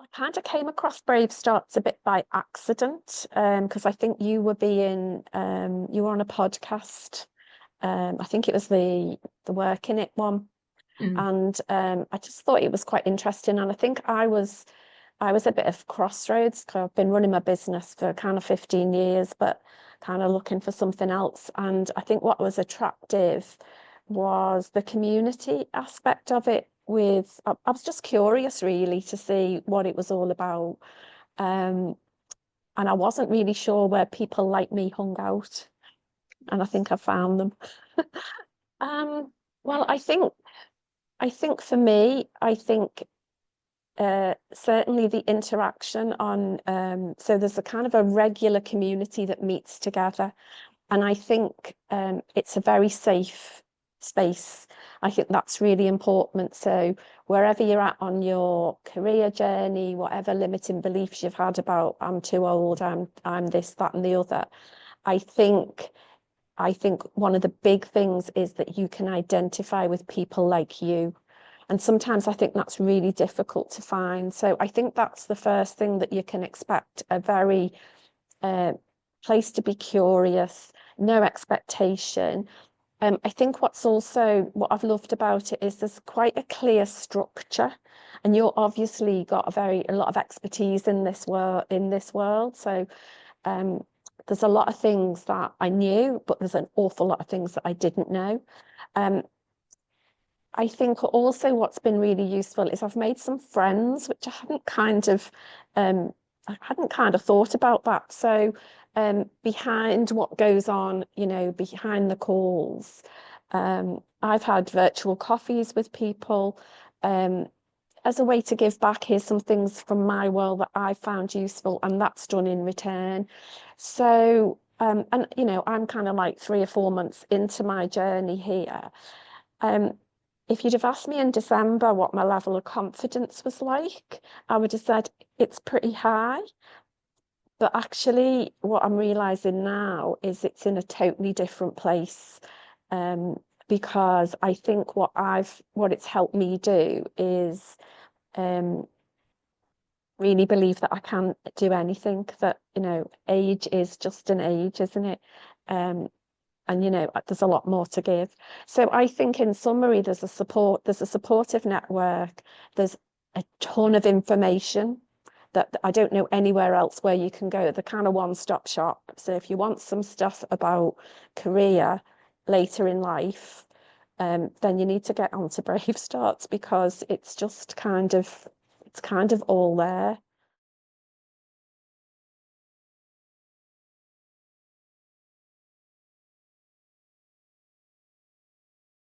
I kind of came across Brave Starts a bit by accident, because I think you were on a podcast. I think it was the Work in It one, Mm. and I just thought it was quite interesting. And I think I was a bit of crossroads 'cause I've been running my business for kind of 15 years, but kind of looking for something else. And I think what was attractive was the community aspect of it. I was just curious really to see what it was all about. Um, and I wasn't really sure where people like me hung out. And I think I found them. Um, well, I think for me, I think certainly the interaction on so there's a kind of a regular community that meets together, and I think it's a very safe space. I think that's really important. So wherever you're at on your career journey, whatever limiting beliefs you've had about I'm too old, I'm this, that, and the other, I think I think one of the big things is that you can identify with people like you. And sometimes I think that's really difficult to find. So I think that's the first thing that you can expect, a very uh, place to be curious, no expectation. I think what I've loved about it is there's quite a clear structure, and you're obviously got a lot of expertise in this world. So um, there's a lot of things that I knew, but there's an awful lot of things that I didn't know. Um, I think also what's been really useful is I've made some friends, which I hadn't kind of thought about that. So behind what goes on, behind the calls, I've had virtual coffees with people. Um, as a way to give back, here's some things from my world that I found useful, and that's done in return. So, and I'm kind of like 3 or 4 months into my journey here. Um, if you'd have asked me in December what my level of confidence was like, I would have said it's pretty high. But actually, what I'm realizing now is it's in a totally different place. Because I think what it's helped me do is um, really believe that I can do anything, that, age is just an age, isn't it? Um, and there's a lot more to give. So I think in summary, there's a supportive network, there's a ton of information that I don't know anywhere else where you can go, the kind of one-stop shop. So if you want some stuff about career later in life, then you need to get onto Brave Starts because it's kind of all there.